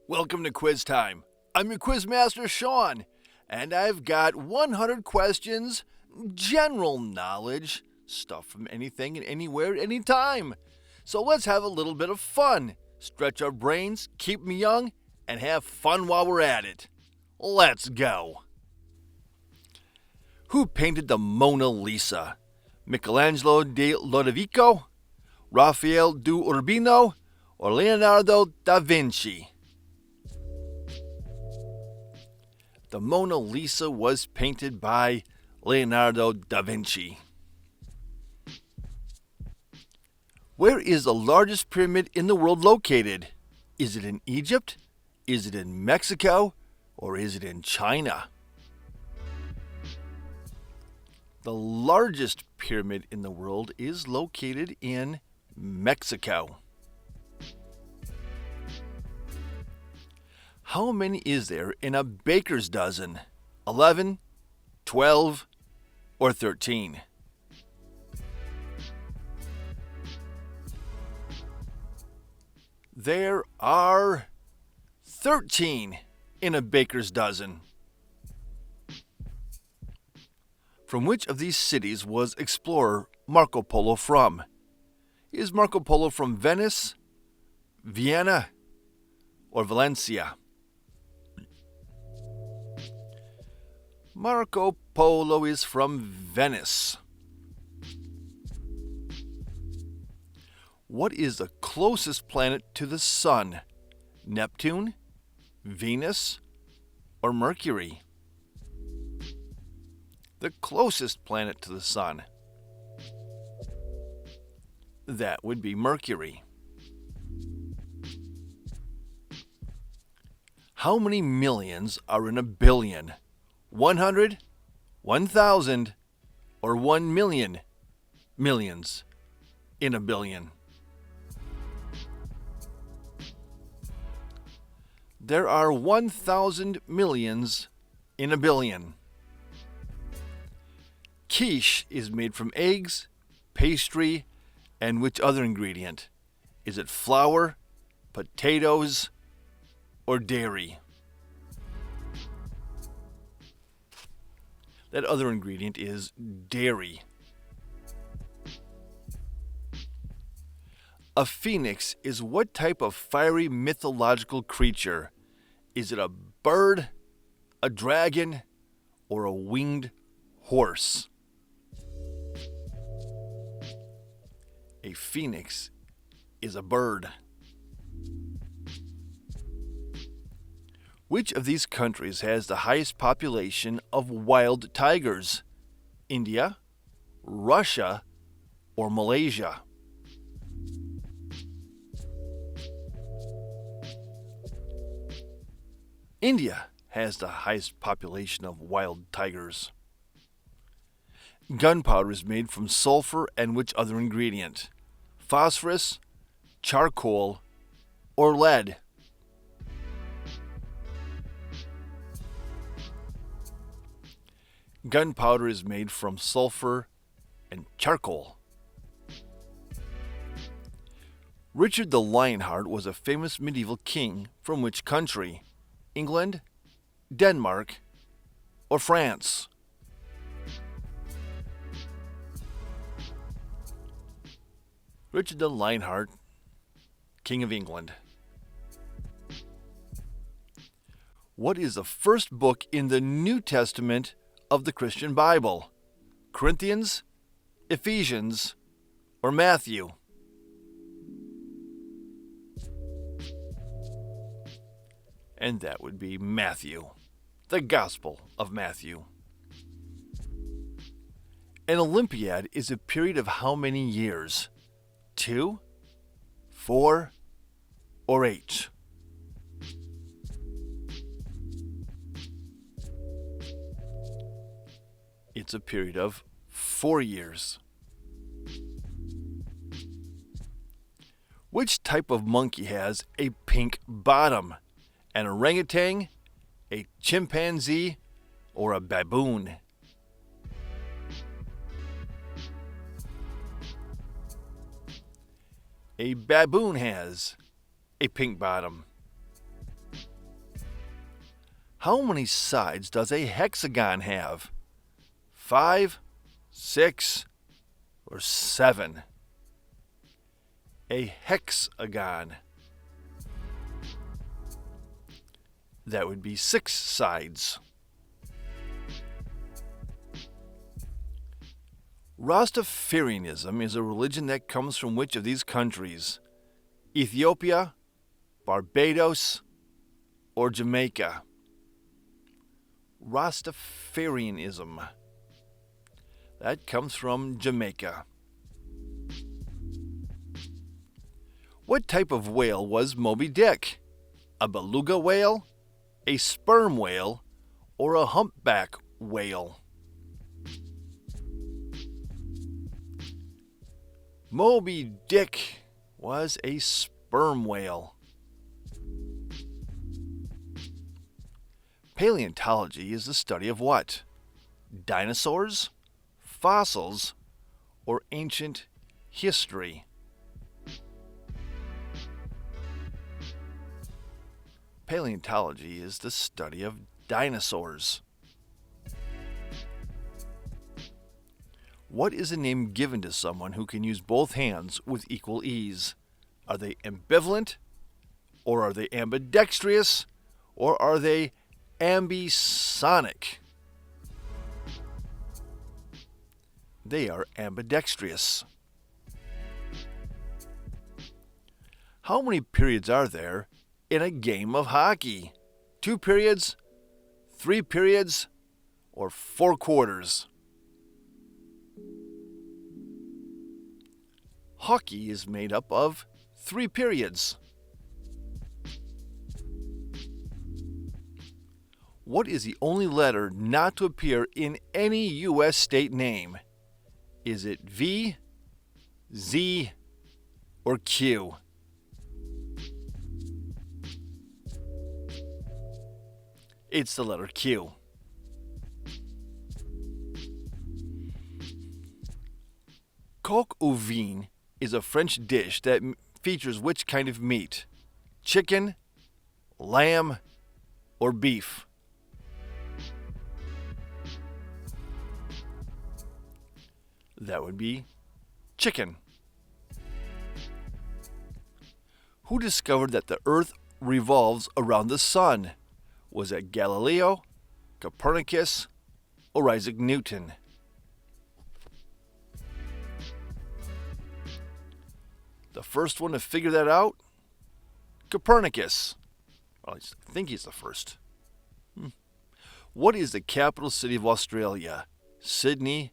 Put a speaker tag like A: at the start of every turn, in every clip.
A: Welcome to Quiz Time. I'm your quiz master, Sean, and I've got 100 questions, general knowledge, stuff from anything and anywhere at any time. So let's have a little bit of fun, stretch our brains, keep them young, and have fun while we're at it. Let's go. Who painted the Mona Lisa? Michelangelo di Lodovico, Raphael do Urbino, or Leonardo da Vinci? The Mona Lisa was painted by Leonardo da Vinci. Where is the largest pyramid in the world located? Is it in Egypt? Is it in Mexico? Or is it in China? The largest pyramid in the world is located in Mexico. How many is there in a baker's dozen? 11, 12, or 13? There are 13 in a baker's dozen. From which of these cities was explorer Marco Polo from? Is Marco Polo from Venice, Vienna, or Valencia? Marco Polo is from Venice. What is the closest planet to the Sun? Neptune, Venus, or Mercury? The closest planet to the Sun. That would be Mercury. How many millions are in a billion? 100, 1,000, or 1 million millions in a billion? There are 1,000 millions in a billion. Quiche is made from eggs, pastry, and which other ingredient? Is it flour, potatoes, or dairy? That other ingredient is dairy. A phoenix is what type of fiery mythological creature? Is it a bird, a dragon, or a winged horse? A phoenix is a bird. Which of these countries has the highest population of wild tigers? India, Russia, or Malaysia? India has the highest population of wild tigers. Gunpowder is made from sulfur and which other ingredient? Phosphorus, charcoal, or lead? Gunpowder is made from sulfur and charcoal. Richard the Lionheart was a famous medieval king from which country? England, Denmark, or France? Richard the Lionheart, King of England. What is the first book in the New Testament of the Christian Bible? Corinthians, Ephesians, or Matthew? And that would be Matthew, the Gospel of Matthew. An Olympiad is a period of how many years? 2, 4, or 8? It's a period of 4 years. Which type of monkey has a pink bottom? An orangutan, a chimpanzee, or a baboon? A baboon has a pink bottom. How many sides does a hexagon have? 5, 6, or 7? A hexagon. That would be 6 sides. Rastafarianism is a religion that comes from which of these countries? Ethiopia, Barbados, or Jamaica? Rastafarianism. That comes from Jamaica. What type of whale was Moby Dick? A beluga whale, a sperm whale, or a humpback whale? Moby Dick was a sperm whale. Paleontology is the study of what? Dinosaurs, fossils, or ancient history? Paleontology is the study of dinosaurs. What is a name given to someone who can use both hands with equal ease? Are they ambivalent? Or are they ambidextrous? Or are they ambisonic? They are ambidextrous. How many periods are there in a game of hockey? 2 periods, 3 periods, or 4 quarters? Hockey is made up of 3 periods. What is the only letter not to appear in any U.S. state name? Is it V, Z, or Q? It's the letter Q. Coq au vin is a French dish that features which kind of meat? Chicken, lamb, or beef? That would be chicken. Who discovered that the Earth revolves around the sun? Was it Galileo, Copernicus, or Isaac Newton? The first one to figure that out? Copernicus. Well, I think he's the first. What is the capital city of Australia? Sydney,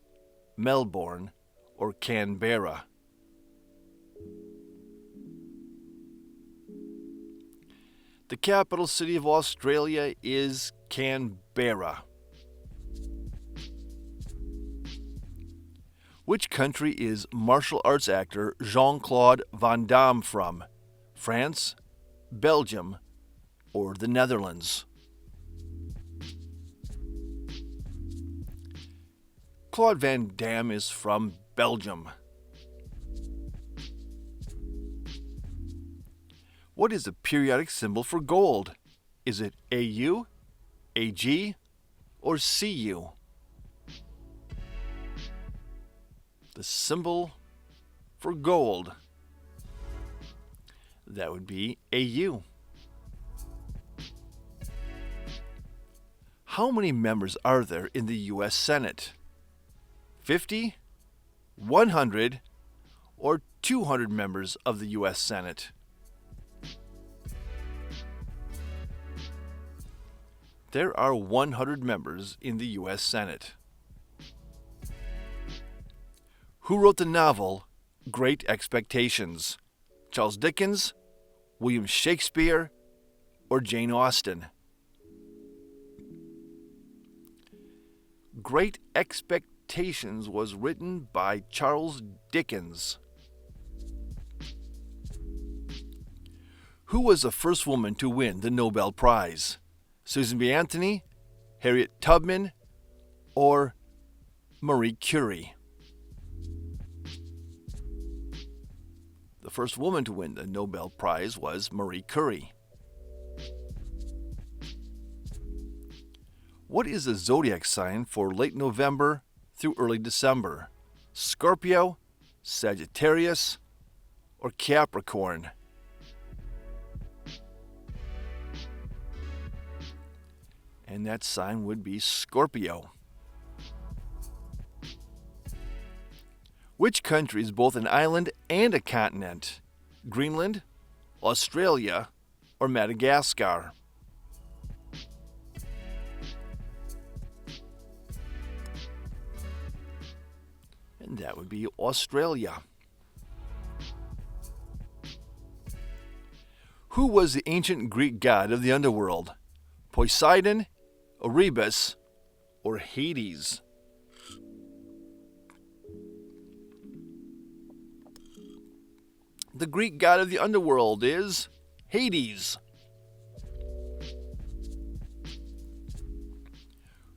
A: Melbourne, or Canberra? The capital city of Australia is Canberra. Which country is martial arts actor Jean-Claude Van Damme from? France, Belgium, or the Netherlands? Claude Van Damme is from Belgium. What is the periodic symbol for gold? Is it AU, AG, or CU? The symbol for gold. That would be AU. How many members are there in the U.S. Senate? 50, 100, or 200 members of the U.S. Senate? There are 100 members in the U.S. Senate. Who wrote the novel Great Expectations? Charles Dickens, William Shakespeare, or Jane Austen? Great Expectations was written by Charles Dickens. Who was the first woman to win the Nobel Prize? Susan B. Anthony, Harriet Tubman, or Marie Curie? The first woman to win the Nobel Prize was Marie Curie. What is the zodiac sign for late November through early December? Scorpio, Sagittarius, or Capricorn? And that sign would be Scorpio. Which country is both an island and a continent? Greenland, Australia, or Madagascar? And that would be Australia. Who was the ancient Greek god of the underworld? Poseidon, Erebus, or Hades? The Greek god of the underworld is Hades.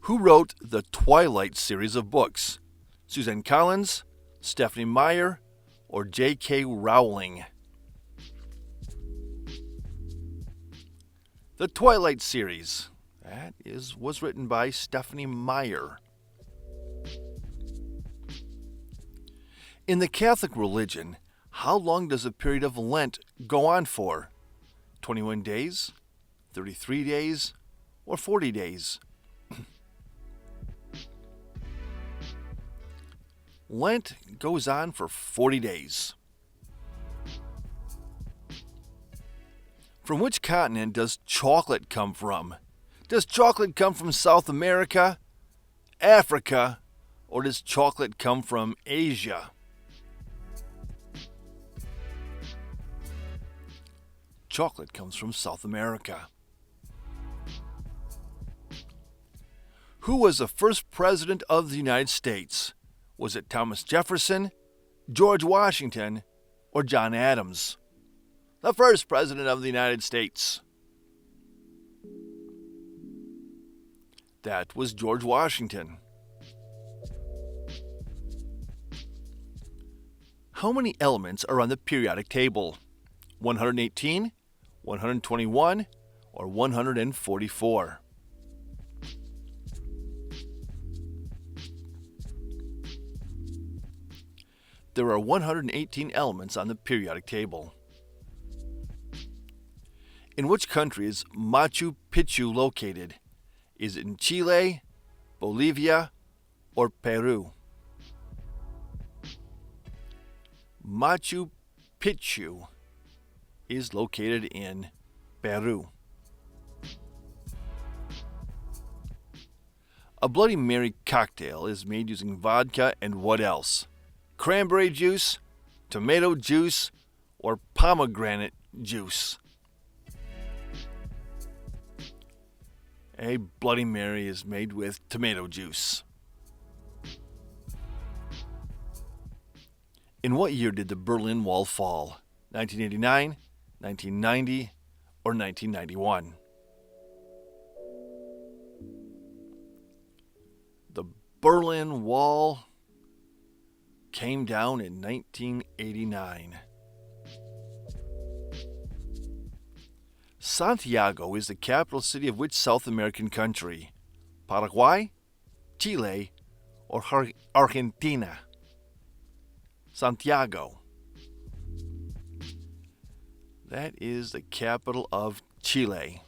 A: Who wrote the Twilight series of books? Suzanne Collins, Stephanie Meyer, or J.K. Rowling? The Twilight series. Was written by Stephanie Meyer. In the Catholic religion, how long does a period of Lent go on for? 21 days, 33 days, or 40 days? Lent goes on for 40 days. From which continent does chocolate come from? Does chocolate come from South America, Africa, or does chocolate come from Asia? Chocolate comes from South America. Who was the first president of the United States? Was it Thomas Jefferson, George Washington, or John Adams? The first president of the United States. That was George Washington. How many elements are on the periodic table? 118, 121, or 144? There are 118 elements on the periodic table. In which country is Machu Picchu located? Is it in Chile, Bolivia, or Peru? Machu Picchu is located in Peru. A Bloody Mary cocktail is made using vodka and what else? Cranberry juice, tomato juice, or pomegranate juice? A Bloody Mary is made with tomato juice. In what year did the Berlin Wall fall? 1989, 1990, or 1991? The Berlin Wall came down in 1989. Santiago is the capital city of which South American country? Paraguay, Chile, or Argentina? Santiago. That is the capital of Chile.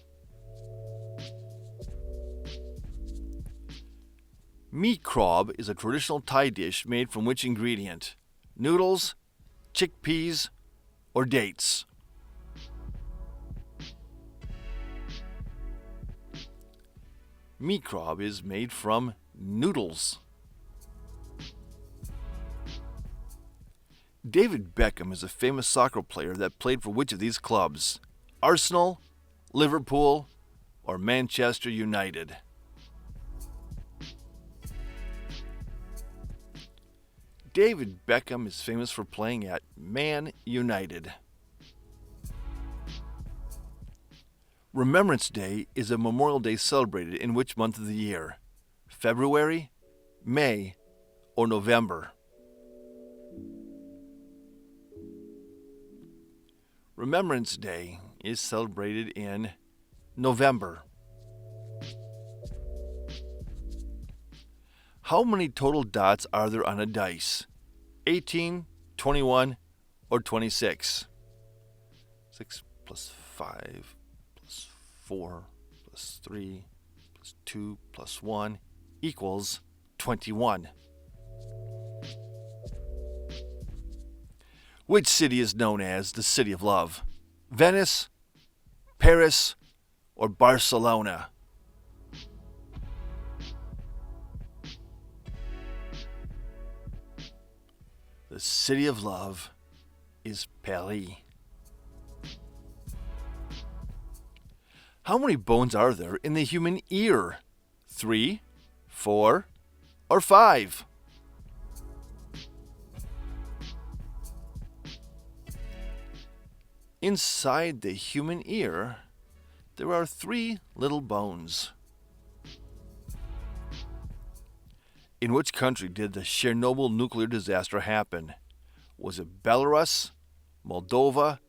A: Meatkraab is a traditional Thai dish made from which ingredient? Noodles, chickpeas, or dates? Meatkraab is made from noodles. David Beckham is a famous soccer player that played for which of these clubs? Arsenal, Liverpool, or Manchester United? David Beckham is famous for playing at Man United. Remembrance Day is a Memorial Day celebrated in which month of the year? February, May, or November? Remembrance Day is celebrated in November. How many total dots are there on a dice? 18, 21, or 26? 6 plus 5 plus 4 plus 3 plus 2 plus 1 equals 21. Which city is known as the City of Love? Venice, Paris, or Barcelona? The City of Love is Paris. How many bones are there in the human ear? 3, 4, or 5? Inside the human ear, there are 3 little bones. In which country did the Chernobyl nuclear disaster happen? Was it Belarus, Moldova,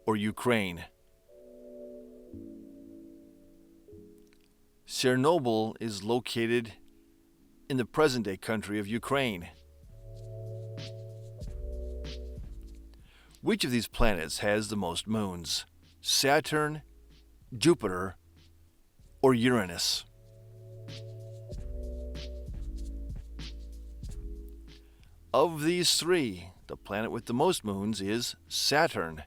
A: or Ukraine? Chernobyl is located in the present-day country of Ukraine. Which of these planets has the most moons? Saturn, Jupiter, or Uranus? Of these 3, the planet with the most moons is Saturn.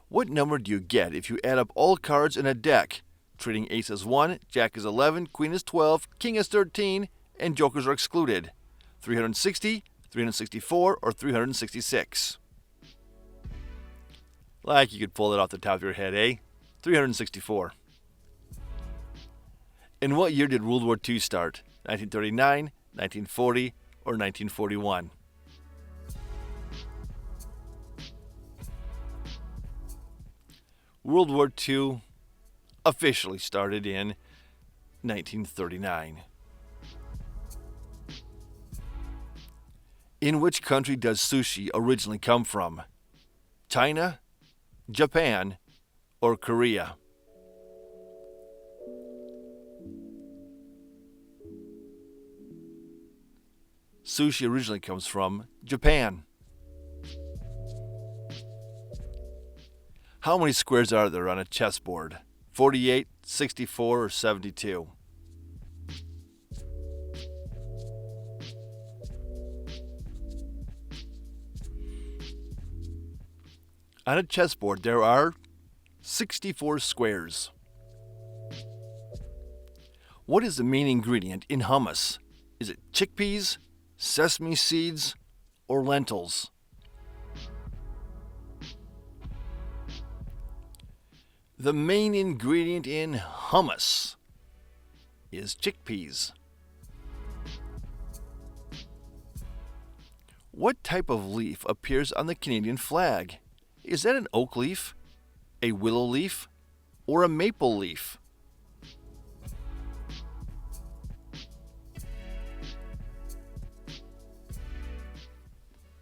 A: What number do you get if you add up all cards in a deck, treating ace as 1, jack as 11, queen as 12, king as 13, and jokers are excluded? 360, 364, or 366? Like you could pull it off the top of your head, eh? 364. In what year did World War II start? 1939, 1940, or 1941? World War II officially started in 1939. In which country does sushi originally come from? China, Japan, or Korea? Sushi originally comes from Japan. How many squares are there on a chessboard? 48, 64, or 72? On a chessboard, there are 64 squares. What is the main ingredient in hummus? Is it chickpeas, sesame seeds, or lentils? The main ingredient in hummus is chickpeas. What type of leaf appears on the Canadian flag? Is that an oak leaf, a willow leaf, or a maple leaf?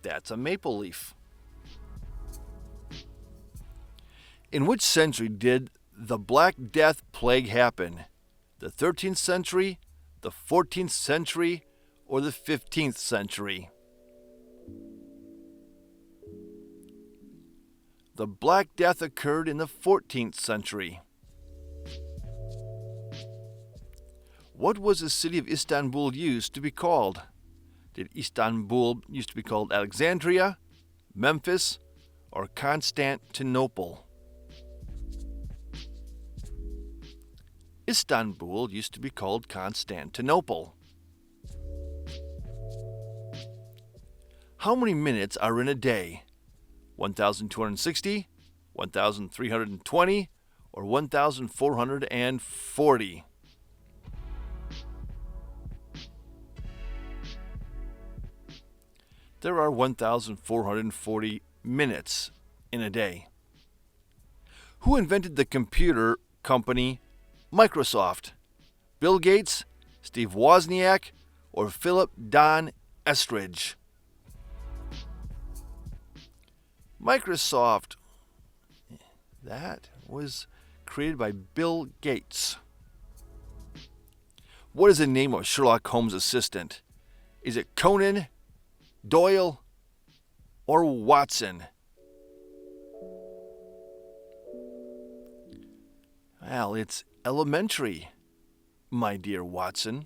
A: That's a maple leaf. In which century did the Black Death plague happen? The 13th century, the 14th century, or the 15th century? The Black Death occurred in the 14th century. What was the city of Istanbul used to be called? Did Istanbul used to be called Alexandria, Memphis, or Constantinople? Istanbul used to be called Constantinople. How many minutes are in a day? 1,260, 1,320, or 1,440? There are 1,440 minutes in a day. Who invented the computer company Microsoft? Bill Gates, Steve Wozniak, or Philip Don Estridge? Microsoft. That was created by Bill Gates. What is the name of Sherlock Holmes' assistant? Is it Conan, Doyle, or Watson? Well, it's elementary, my dear Watson.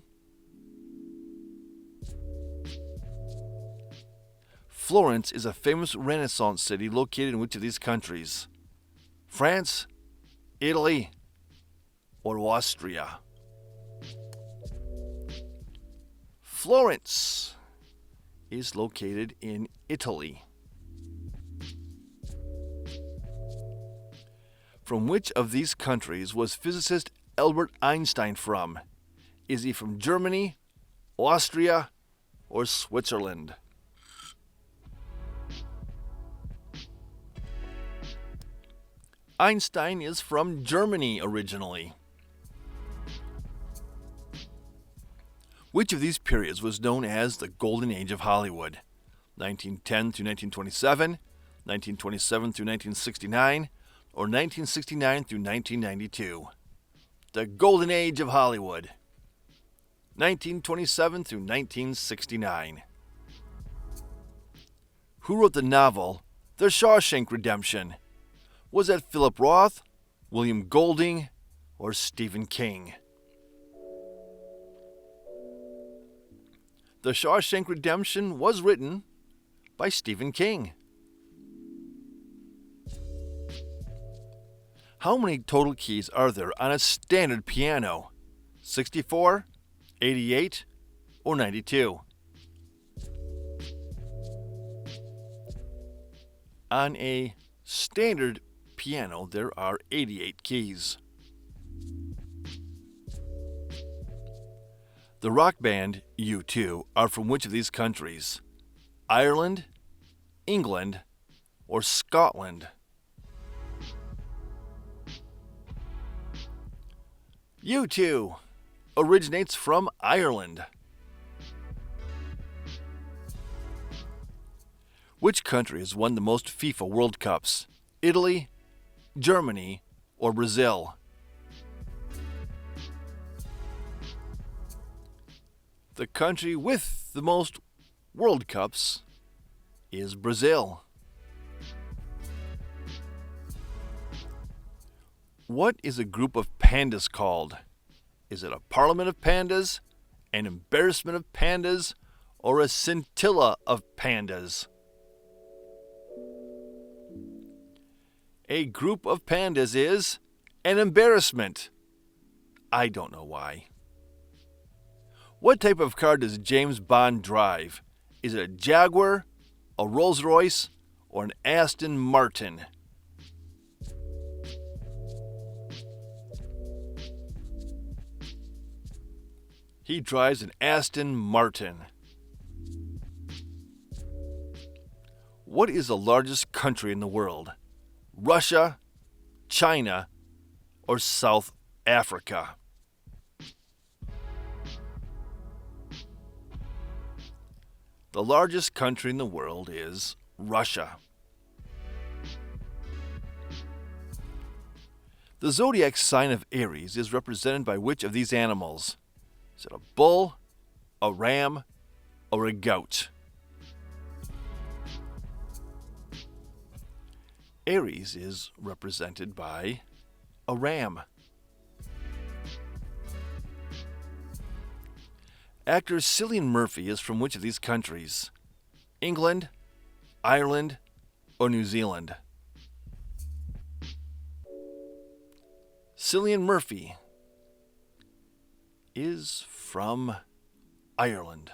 A: Florence is a famous Renaissance city located in which of these countries? France, Italy, or Austria? Florence is located in Italy. From which of these countries was physicist Albert Einstein from? Is he from Germany, Austria, or Switzerland? Einstein is from Germany originally. Which of these periods was known as the Golden Age of Hollywood? 1910 through 1927, 1927 through 1969, or 1969 through 1992? The Golden Age of Hollywood. 1927 through 1969. Who wrote the novel The Shawshank Redemption? Was that Philip Roth, William Golding, or Stephen King? The Shawshank Redemption was written by Stephen King. How many total keys are there on a standard piano? 64, 88, or 92? On a standard piano, there are 88 keys. The rock band U2 are from which of these countries? Ireland, England, or Scotland? U2 originates from Ireland. Which country has won the most FIFA World Cups? Italy, Germany, or Brazil? The country with the most World Cups is Brazil. What is a group of pandas called? Is it a parliament of pandas, an embarrassment of pandas, or a scintilla of pandas? A group of pandas is an embarrassment. I don't know why. What type of car does James Bond drive? Is it a Jaguar, a Rolls-Royce, or an Aston Martin? He drives an Aston Martin. What is the largest country in the world? Russia, China, or South Africa? The largest country in the world is Russia. The zodiac sign of Aries is represented by which of these animals? Is it a bull, a ram, or a goat? Aries is represented by a ram. Actor Cillian Murphy is from which of these countries? England, Ireland, or New Zealand? Cillian Murphy is from Ireland.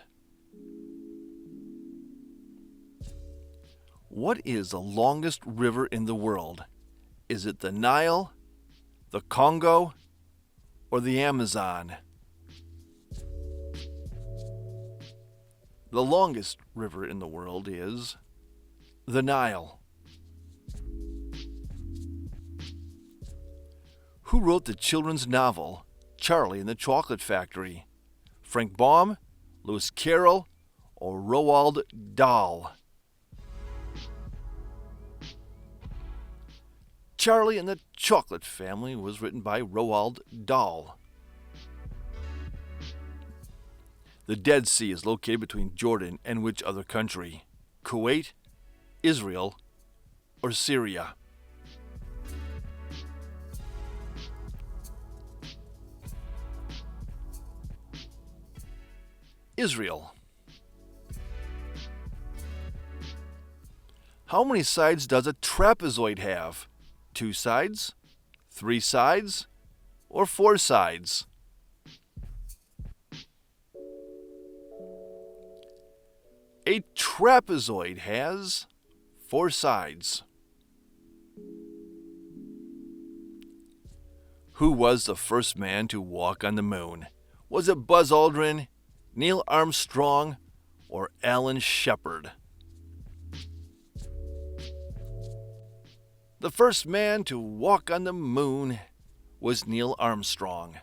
A: What is the longest river in the world? Is it the Nile, the Congo, or the Amazon? The longest river in the world is the Nile. Who wrote the children's novel Charlie and the Chocolate Factory? Frank Baum, Lewis Carroll, or Roald Dahl? Charlie and the Chocolate Family was written by Roald Dahl. The Dead Sea is located between Jordan and which other country? Kuwait, Israel, or Syria? Israel. How many sides does a trapezoid have? 2 sides, 3 sides, or 4 sides? A trapezoid has 4 sides. Who was the first man to walk on the moon? Was it Buzz Aldrin, Neil Armstrong, or Alan Shepard? The first man to walk on the moon was Neil Armstrong.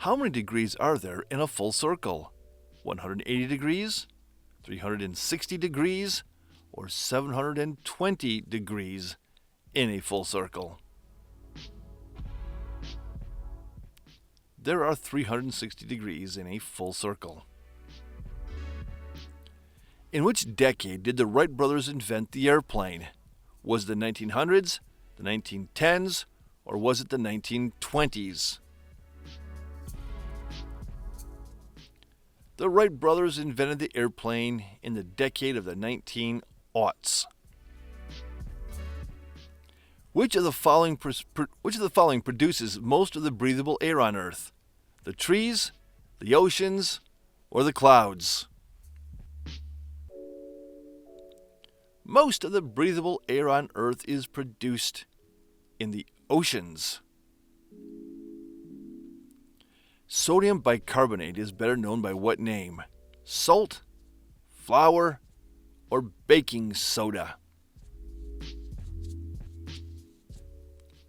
A: How many degrees are there in a full circle? 180 degrees, 360 degrees, or 720 degrees in a full circle? There are 360 degrees in a full circle. In which decade did the Wright brothers invent the airplane? Was it the 1900s, the 1910s, or was it the 1920s? The Wright brothers invented the airplane in the decade of the 1900s. Which of the following produces most of the breathable air on Earth? The trees, the oceans, or the clouds? Most of the breathable air on Earth is produced in the oceans. Sodium bicarbonate is better known by what name? Salt, flour, or baking soda?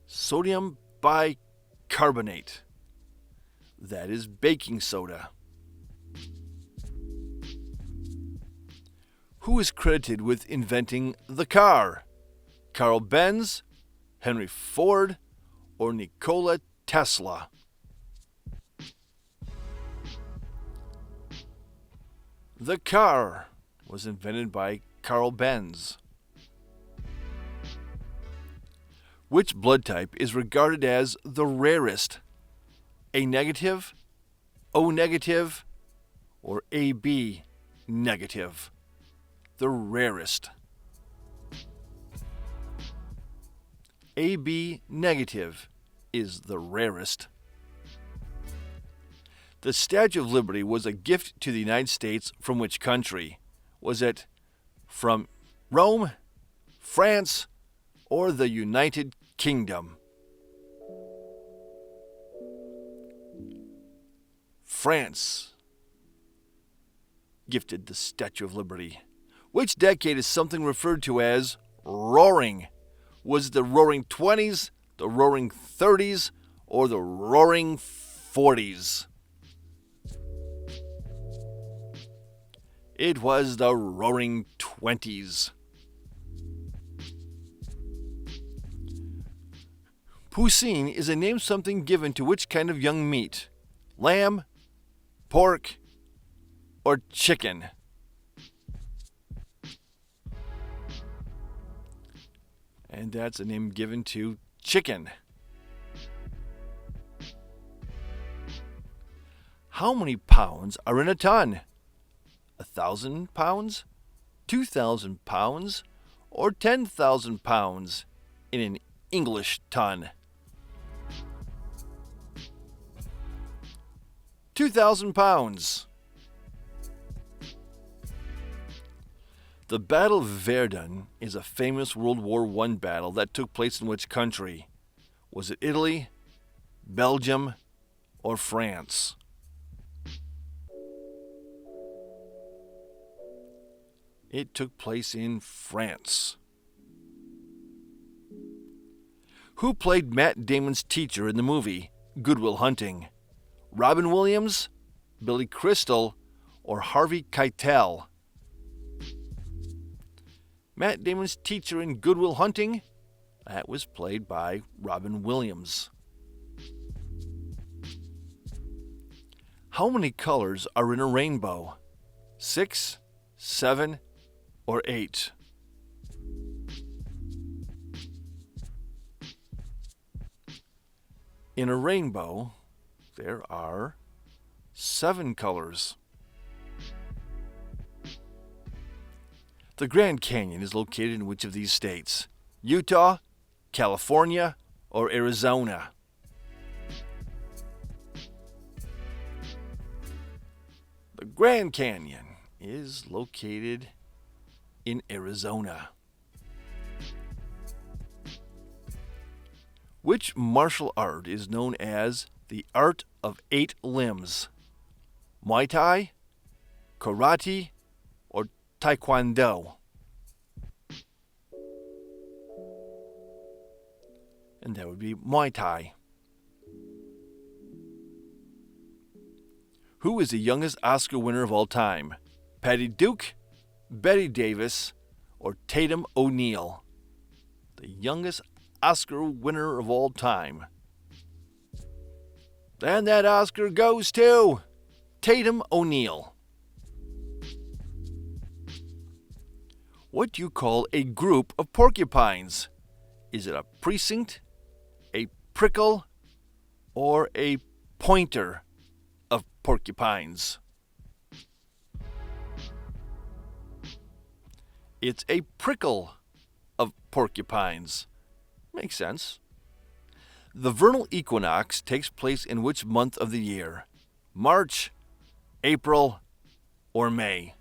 A: Sodium bicarbonate. That is baking soda. Who is credited with inventing the car? Carl Benz, Henry Ford, or Nikola Tesla? The car was invented by Carl Benz. Which blood type is regarded as the rarest? A negative, O negative, or AB negative? The rarest. AB negative is the rarest. The Statue of Liberty was a gift to the United States from which country? Was it from Rome, France, or the United Kingdom? France gifted the Statue of Liberty. Which decade is something referred to as roaring? Was it the Roaring 20s, the Roaring 30s, or the Roaring 40s? It was the Roaring 20s. Poutine is a name something given to which kind of young meat? Lamb, pork, or chicken? And that's a name given to chicken. How many pounds are in a ton? 1,000 pounds, 2,000 pounds, or 10,000 pounds in an English ton? 2,000 pounds. The Battle of Verdun is a famous World War I battle that took place in which country? Was it Italy, Belgium, or France? It took place in France. Who played Matt Damon's teacher in the movie Good Will Hunting? Robin Williams, Billy Crystal, or Harvey Keitel? Matt Damon's teacher in Good Will Hunting, that was played by Robin Williams. How many colors are in a rainbow? 6, 7, or 8? In a rainbow, there are 7 colors. The Grand Canyon is located in which of these states? Utah, California, or Arizona? The Grand Canyon is located in Arizona. Which martial art is known as the art of 8 limbs? Muay Thai, Karate, or Taekwondo? And that would be Muay Thai. Who is the youngest Oscar winner of all time? Patty Duke, Betty Davis, or Tatum O'Neal? The youngest Oscar winner of all time. And that Oscar goes to Tatum O'Neal. What do you call a group of porcupines? Is it a precinct, a prickle, or a pointer of porcupines? It's a prickle of porcupines. Makes sense. The vernal equinox takes place in which month of the year? March, April, or May?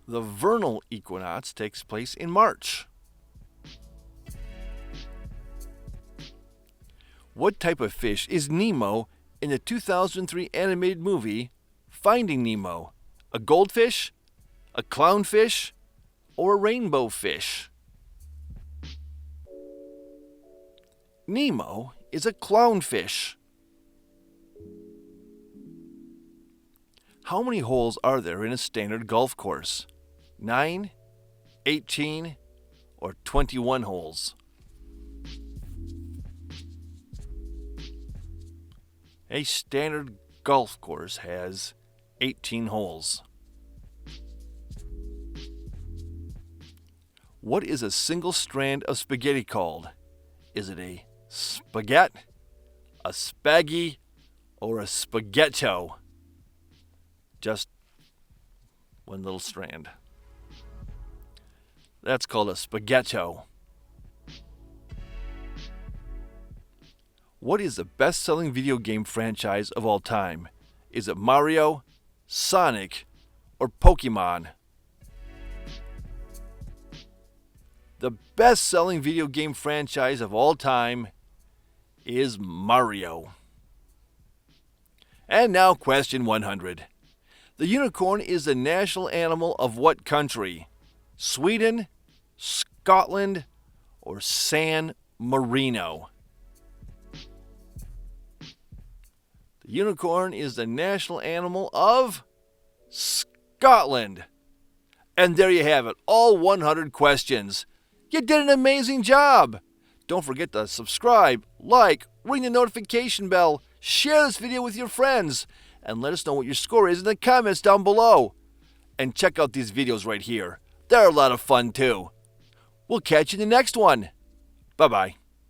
A: The vernal equinox takes place in March. What type of fish is Nemo in the 2003 animated movie Finding Nemo? A goldfish, a clownfish, or a rainbow fish? Nemo is a clownfish. How many holes are there in a standard golf course? 9, 18, or 21 holes? A standard golf course has 18 holes. What is a single strand of spaghetti called? Is it a spaghetti, a spaggy, or a spaghetto? Just one little strand. That's called a spaghetto. What is the best-selling video game franchise of all time? Is it Mario, Sonic, or Pokemon? The best-selling video game franchise of all time is Mario. And now question 100. The unicorn is the national animal of what country? Sweden, Scotland, or San Marino? The unicorn is the national animal of Scotland. And there you have it, all 100 questions. You did an amazing job. Don't forget to subscribe, like, ring the notification bell, share this video with your friends, and let us know what your score is in the comments down below. And check out these videos right here. They're a lot of fun too. We'll catch you in the next one. Bye-bye.